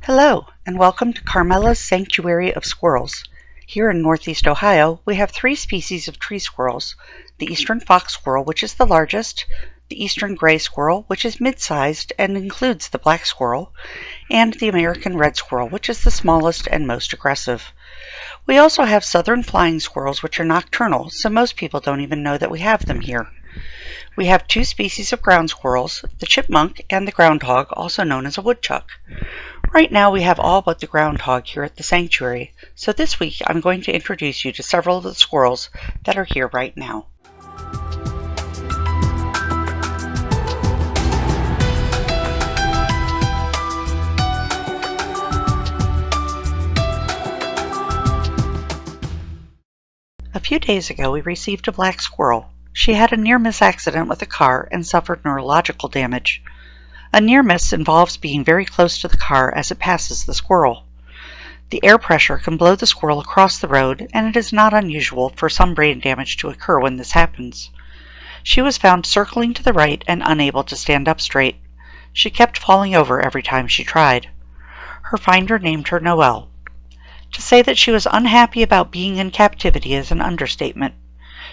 Hello, and welcome to Carmela's Sanctuary of Squirrels. Here in Northeast Ohio, we have three species of tree squirrels: the eastern fox squirrel, which is the largest, the eastern gray squirrel, which is mid-sized and includes the black squirrel, and the American red squirrel, which is the smallest and most aggressive. We also have southern flying squirrels, which are nocturnal, so most people don't even know that we have them here. We have two species of ground squirrels, the chipmunk and the groundhog, also known as a woodchuck. Right now we have all but the groundhog here at the sanctuary, so this week I'm going to introduce you to several of the squirrels that are here right now. A few days ago we received a black squirrel. She had a near-miss accident with a car and suffered neurological damage. A near miss involves being very close to the car as it passes the squirrel. The air pressure can blow the squirrel across the road, and it is not unusual for some brain damage to occur when this happens. She was found circling to the right and unable to stand up straight. She kept falling over every time she tried. Her finder named her Noel. To say that she was unhappy about being in captivity is an understatement.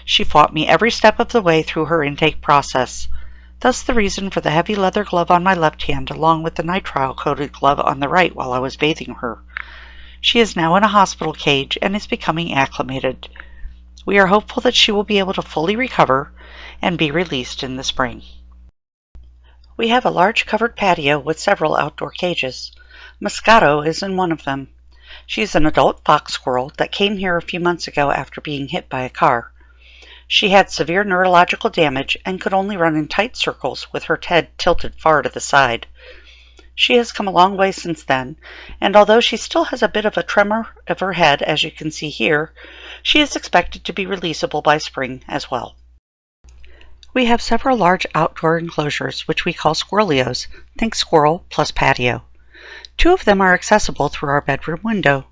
She fought me every step of the way through her intake process. Thus the reason for the heavy leather glove on my left hand along with the nitrile-coated glove on the right while I was bathing her. She is now in a hospital cage and is becoming acclimated. We are hopeful that she will be able to fully recover and be released in the spring. We have a large covered patio with several outdoor cages. Moscato is in one of them. She is an adult fox squirrel that came here a few months ago after being hit by a car. She had severe neurological damage and could only run in tight circles with her head tilted far to the side. She has come a long way since then, and although she still has a bit of a tremor of her head, as you can see here, she is expected to be releasable by spring as well. We have several large outdoor enclosures, which we call Squirrelios. Think squirrel plus patio. Two of them are accessible through our bedroom window.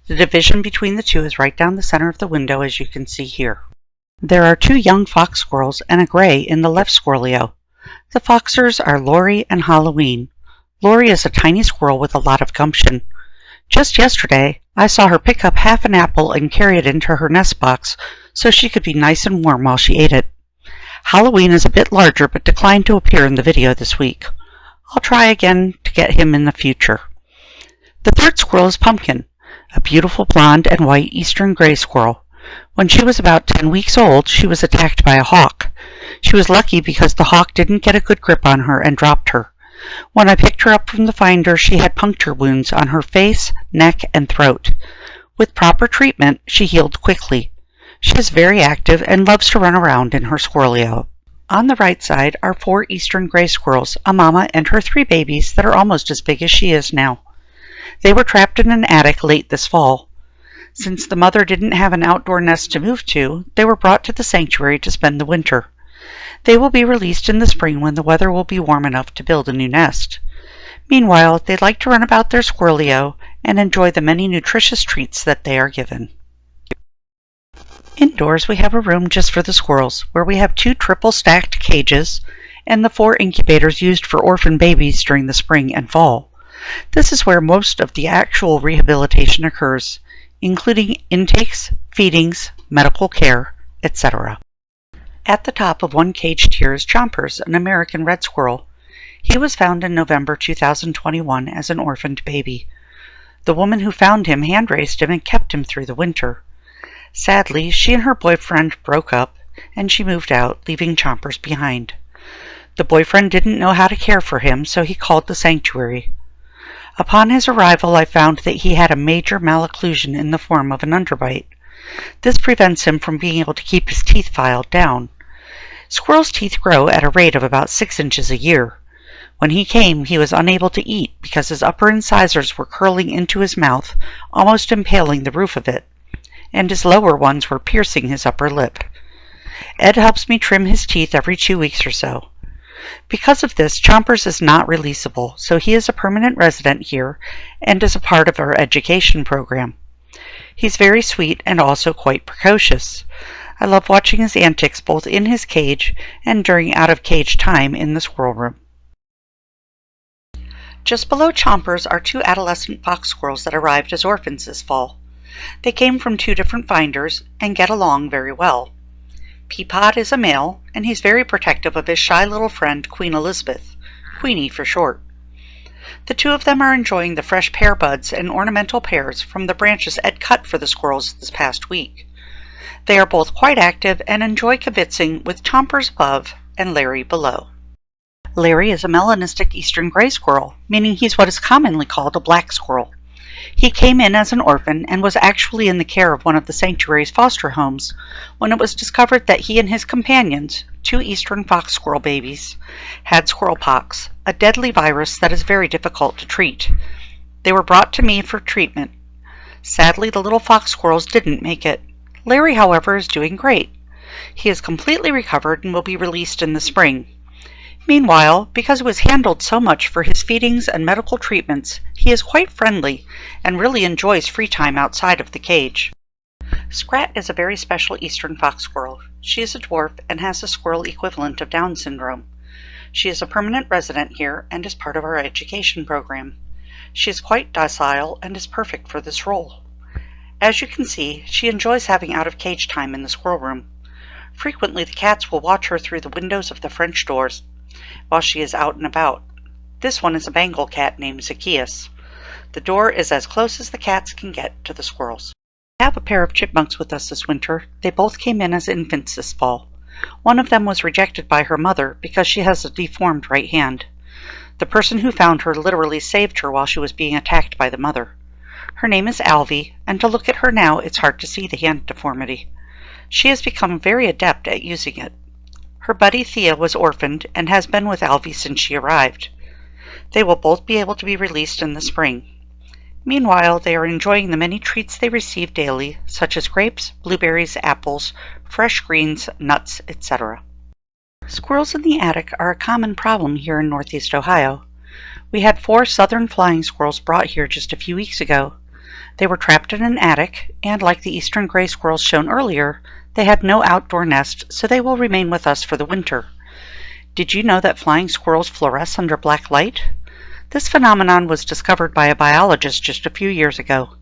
The division between the two is right down the center of the window, as you can see here. There are two young fox squirrels and a gray in the left squirrelio. The foxers are Lori and Halloween. Lori is a tiny squirrel with a lot of gumption. Just yesterday, I saw her pick up half an apple and carry it into her nest box so she could be nice and warm while she ate it. Halloween is a bit larger but declined to appear in the video this week. I'll try again to get him in the future. The third squirrel is Pumpkin, a beautiful blonde and white eastern gray squirrel. When she was about 10 weeks old, she was attacked by a hawk. She was lucky because the hawk didn't get a good grip on her and dropped her. When I picked her up from the finder, she had puncture wounds on her face, neck, and throat. With proper treatment, she healed quickly. She is very active and loves to run around in her squirrelio. On the right side are 4 eastern gray squirrels, a mama and her 3 babies that are almost as big as she is now. They were trapped in an attic late this fall. Since the mother didn't have an outdoor nest to move to, they were brought to the sanctuary to spend the winter. They will be released in the spring when the weather will be warm enough to build a new nest. Meanwhile, they like to run about their squirrelio and enjoy the many nutritious treats that they are given. Indoors, we have a room just for the squirrels, where we have 2 triple-stacked cages and the 4 incubators used for orphan babies during the spring and fall. This is where most of the actual rehabilitation occurs, including intakes, feedings, medical care, etc. At the top of one caged tier is Chompers, an American red squirrel. He was found in November 2021 as an orphaned baby. The woman who found him hand-raised him and kept him through the winter. Sadly, she and her boyfriend broke up, and she moved out, leaving Chompers behind. The boyfriend didn't know how to care for him, so he called the sanctuary. Upon his arrival, I found that he had a major malocclusion in the form of an underbite. This prevents him from being able to keep his teeth filed down. Squirrels' teeth grow at a rate of about 6 inches a year. When he came, he was unable to eat because his upper incisors were curling into his mouth, almost impaling the roof of it, and his lower ones were piercing his upper lip. Ed helps me trim his teeth every 2 weeks or so. Because of this, Chompers is not releasable, so he is a permanent resident here and is a part of our education program. He's very sweet and also quite precocious. I love watching his antics both in his cage and during out-of-cage time in the squirrel room. Just below Chompers are two adolescent fox squirrels that arrived as orphans this fall. They came from two different finders and get along very well. Peapod is a male, and he's very protective of his shy little friend Queen Elizabeth, Queenie for short. The two of them are enjoying the fresh pear buds and ornamental pears from the branches Ed cut for the squirrels this past week. They are both quite active and enjoy kibitzing with Chompers above and Larry below. Larry is a melanistic eastern gray squirrel, meaning he's what is commonly called a black squirrel. He came in as an orphan and was actually in the care of one of the sanctuary's foster homes when it was discovered that he and his companions, two eastern fox squirrel babies, had squirrel pox, a deadly virus that is very difficult to treat. They were brought to me for treatment. Sadly, the little fox squirrels didn't make it. Larry, however, is doing great. He is completely recovered and will be released in the spring. Meanwhile, because he was handled so much for his feedings and medical treatments, he is quite friendly and really enjoys free time outside of the cage. Scrat is a very special eastern fox squirrel. She is a dwarf and has the squirrel equivalent of Down syndrome. She is a permanent resident here and is part of our education program. She is quite docile and is perfect for this role. As you can see, she enjoys having out-of-cage time in the squirrel room. Frequently, the cats will watch her through the windows of the French doors while she is out and about. This one is a Bengal cat named Zacchaeus. The door is as close as the cats can get to the squirrels. We have a pair of chipmunks with us this winter. They both came in as infants this fall. One of them was rejected by her mother because she has a deformed right hand. The person who found her literally saved her while she was being attacked by the mother. Her name is Alvy, and to look at her now it's hard to see the hand deformity. She has become very adept at using it. Her buddy Thea was orphaned and has been with Alvy since she arrived. They will both be able to be released in the spring. Meanwhile, they are enjoying the many treats they receive daily, such as grapes, blueberries, apples, fresh greens, nuts, etc. Squirrels in the attic are a common problem here in Northeast Ohio. We had 4 southern flying squirrels brought here just a few weeks ago. They were trapped in an attic, and like the eastern gray squirrels shown earlier, they had no outdoor nest, so they will remain with us for the winter. Did you know that flying squirrels fluoresce under black light? This phenomenon was discovered by a biologist just a few years ago.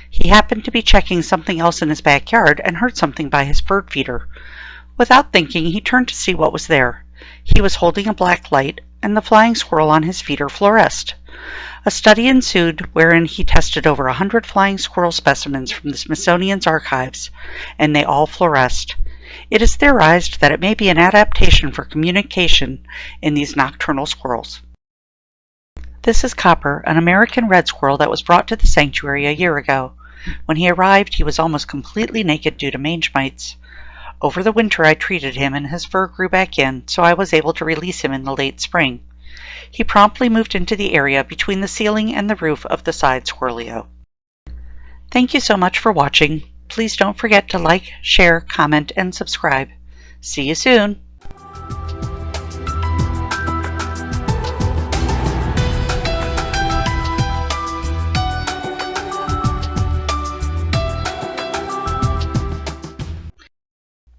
He happened to be checking something else in his backyard and heard something by his bird feeder. Without thinking, he turned to see what was there. He was holding a black light, and the flying squirrel on his feeder fluoresced. A study ensued wherein he tested over 100 flying squirrel specimens from the Smithsonian's archives, and they all fluoresced. It is theorized that it may be an adaptation for communication in these nocturnal squirrels. This is Copper, an American red squirrel that was brought to the sanctuary a year ago. When he arrived, he was almost completely naked due to mange mites. Over the winter, I treated him and his fur grew back in, so I was able to release him in the late spring. He promptly moved into the area between the ceiling and the roof of the side Squirrelio. Thank you so much for watching. Please don't forget to like, share, comment, and subscribe. See you soon!